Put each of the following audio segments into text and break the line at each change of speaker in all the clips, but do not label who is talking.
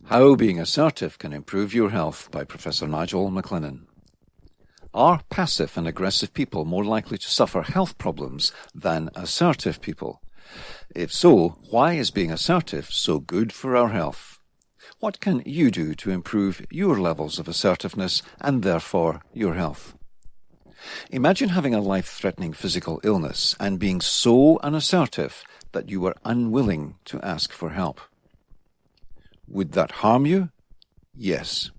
How Being Assertive Can Improve Your Health by Professor Nigel MacLennan. Are passive and aggressive people more likely to suffer health problems than assertive people? If so, why is being assertive so good for our health? What can you do to improve your levels of assertiveness and therefore your health? Imagine having a life-threatening physical illness and being so unassertive that you were unwilling to ask for help. Would that harm you? Yes.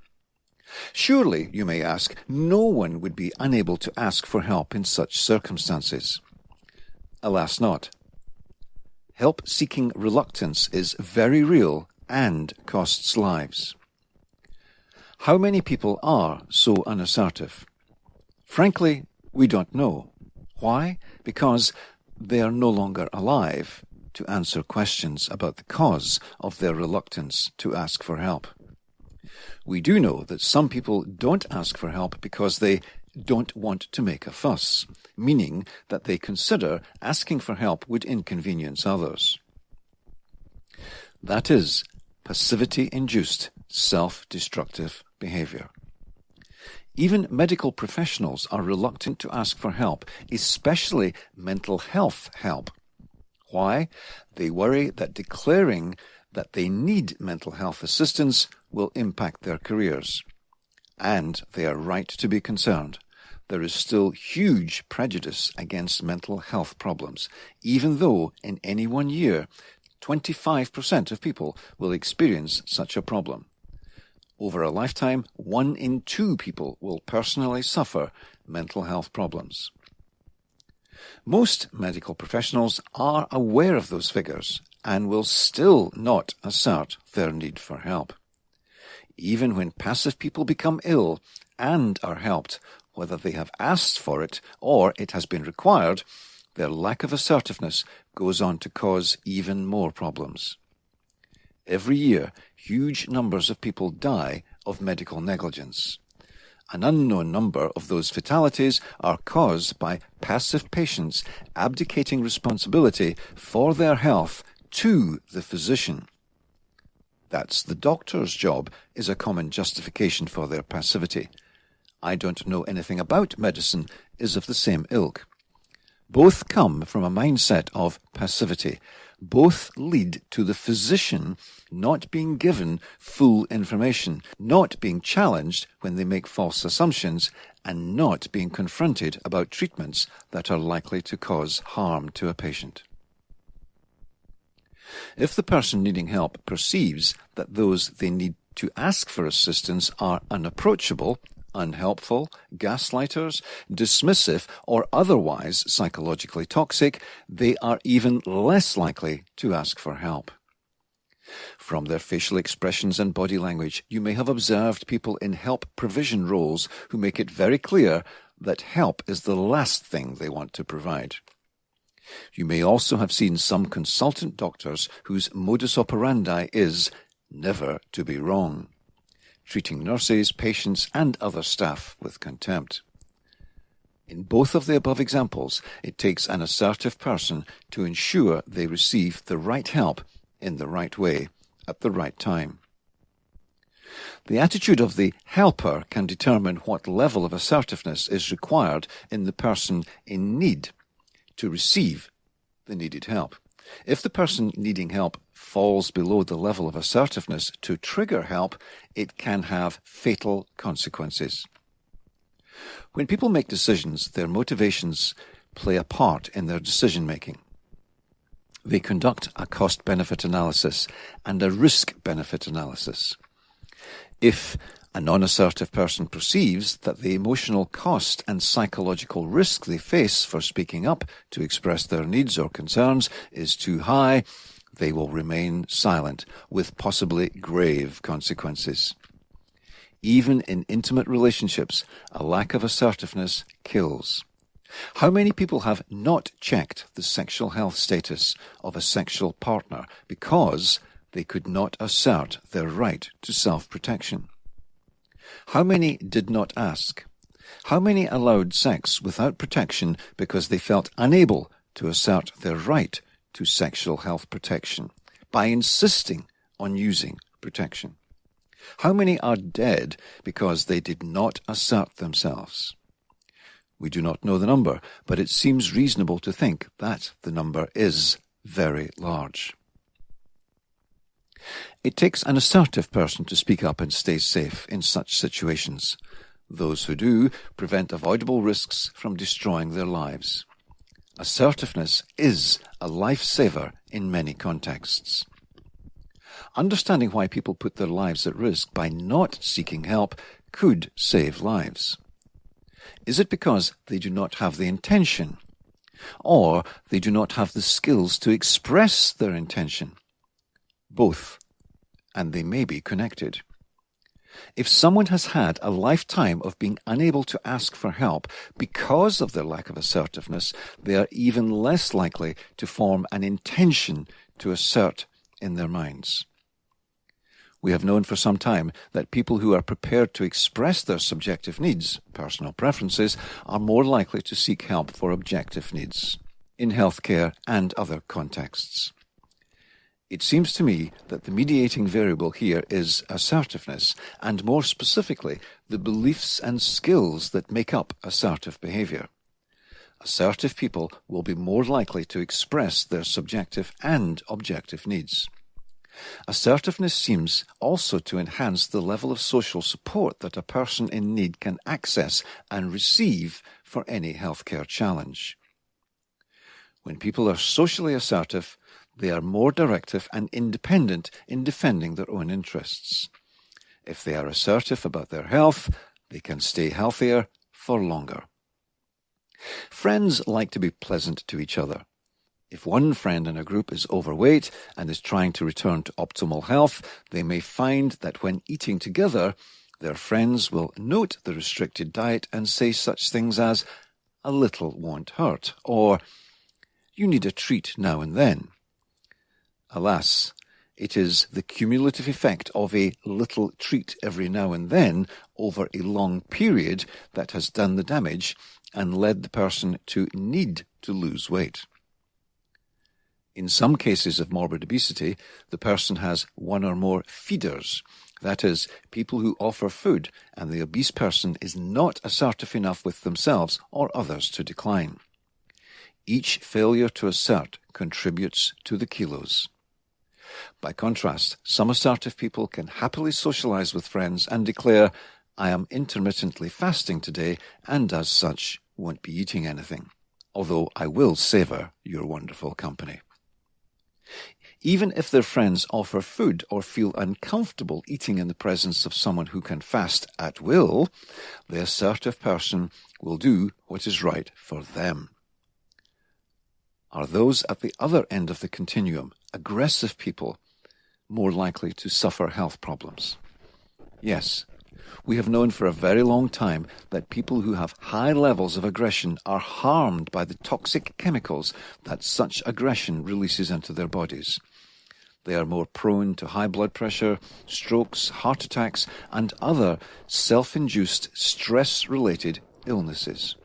Surely, you may ask, no one would be unable to ask for help in such circumstances. Alas not. Help-seeking reluctance is very real and costs lives. How many people are so unassertive? Frankly, we don't know. Why? Because they are no longer alive to answer questions about the cause of their reluctance to ask for help. We do know that some people don't ask for help because they don't want to make a fuss, meaning that they consider asking for help would inconvenience others. That is passivity-induced self-destructive behavior. Even medical professionals are reluctant to ask for help, especially mental health help. Why? They worry that declaring that they need mental health assistance will impact their careers. And they are right to be concerned. There is still huge prejudice against mental health problems, even though in any 1 year, 25% of people will experience such a problem. Over a lifetime, 1 in 2 people will personally suffer mental health problems. Most medical professionals are aware of those figures and will still not assert their need for help. Even when passive people become ill and are helped, whether they have asked for it or it has been required, their lack of assertiveness goes on to cause even more problems. Every year, huge numbers of people die of medical negligence. An unknown number of those fatalities are caused by passive patients abdicating responsibility for their health to the physician. That's the doctor's job, is a common justification for their passivity. I don't know anything about medicine is of the same ilk. Both come from a mindset of passivity. Both lead to the physician not being given full information, not being challenged when they make false assumptions, and not being confronted about treatments that are likely to cause harm to a patient. If the person needing help perceives that those they need to ask for assistance are unapproachable, unhelpful, gaslighters, dismissive, or otherwise psychologically toxic, they are even less likely to ask for help. From their facial expressions and body language, you may have observed people in help provision roles who make it very clear that help is the last thing they want to provide. You may also have seen some consultant doctors whose modus operandi is never to be wrong, treating nurses, patients, and other staff with contempt. In both of the above examples, it takes an assertive person to ensure they receive the right help in the right way at the right time. The attitude of the helper can determine what level of assertiveness is required in the person in need to receive the needed help. If the person needing help falls below the level of assertiveness to trigger help, it can have fatal consequences. When people make decisions, their motivations play a part in their decision-making. They conduct a cost-benefit analysis and a risk-benefit analysis. If a non-assertive person perceives that the emotional cost and psychological risk they face for speaking up to express their needs or concerns is too high, they will remain silent, with possibly grave consequences. Even in intimate relationships, a lack of assertiveness kills. How many people have not checked the sexual health status of a sexual partner because they could not assert their right to self-protection? How many did not ask? How many allowed sex without protection because they felt unable to assert their right to sexual health protection by insisting on using protection? How many are dead because they did not assert themselves? We do not know the number, but it seems reasonable to think that the number is very large. It takes an assertive person to speak up and stay safe in such situations. Those who do prevent avoidable risks from destroying their lives. Assertiveness is a lifesaver in many contexts. Understanding why people put their lives at risk by not seeking help could save lives. Is it because they do not have the intention, or they do not have the skills to express their intention? Both, and they may be connected. If someone has had a lifetime of being unable to ask for help because of their lack of assertiveness, they are even less likely to form an intention to assert in their minds. We have known for some time that people who are prepared to express their subjective needs, personal preferences, are more likely to seek help for objective needs, in healthcare and other contexts. It seems to me that the mediating variable here is assertiveness, and more specifically, the beliefs and skills that make up assertive behavior. Assertive people will be more likely to express their subjective and objective needs. Assertiveness seems also to enhance the level of social support that a person in need can access and receive for any healthcare challenge. When people are socially assertive, they are more directive and independent in defending their own interests. If they are assertive about their health, they can stay healthier for longer. Friends like to be pleasant to each other. If one friend in a group is overweight and is trying to return to optimal health, they may find that when eating together, their friends will note the restricted diet and say such things as, "A little won't hurt," or "You need a treat now and then." Alas, it is the cumulative effect of a little treat every now and then over a long period that has done the damage and led the person to need to lose weight. In some cases of morbid obesity, the person has one or more feeders, that is, people who offer food, and the obese person is not assertive enough with themselves or others to decline. Each failure to assert contributes to the kilos. By contrast, some assertive people can happily socialize with friends and declare, "I am intermittently fasting today, and as such won't be eating anything, although I will savor your wonderful company." Even if their friends offer food or feel uncomfortable eating in the presence of someone who can fast at will, the assertive person will do what is right for them. Are those at the other end of the continuum, aggressive people, more likely to suffer health problems? Yes. We have known for a very long time that people who have high levels of aggression are harmed by the toxic chemicals that such aggression releases into their bodies. They are more prone to high blood pressure, strokes, heart attacks, and other self-induced stress-related illnesses.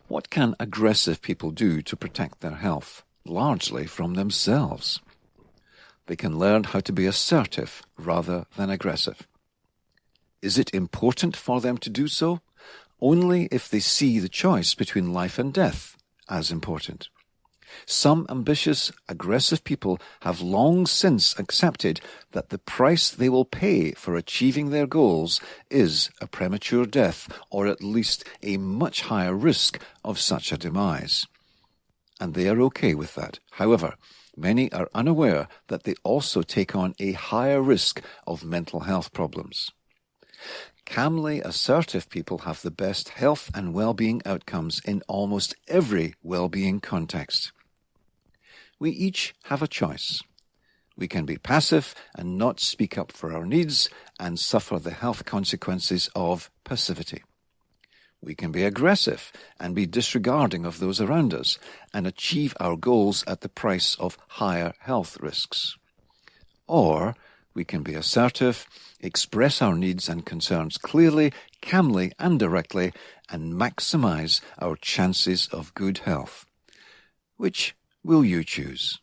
What can aggressive people do to protect their health? Largely from themselves. They can learn how to be assertive rather than aggressive. Is it important for them to do so? Only if they see the choice between life and death as important. Some ambitious, aggressive people have long since accepted that the price they will pay for achieving their goals is a premature death, or at least a much higher risk of such a demise. And they are okay with that. However, many are unaware that they also take on a higher risk of mental health problems. Calmly assertive people have the best health and well-being outcomes in almost every well-being context. We each have a choice. We can be passive and not speak up for our needs and suffer the health consequences of passivity. We can be aggressive and be disregarding of those around us and achieve our goals at the price of higher health risks. Or we can be assertive, express our needs and concerns clearly, calmly and directly, and maximize our chances of good health. Which will you choose?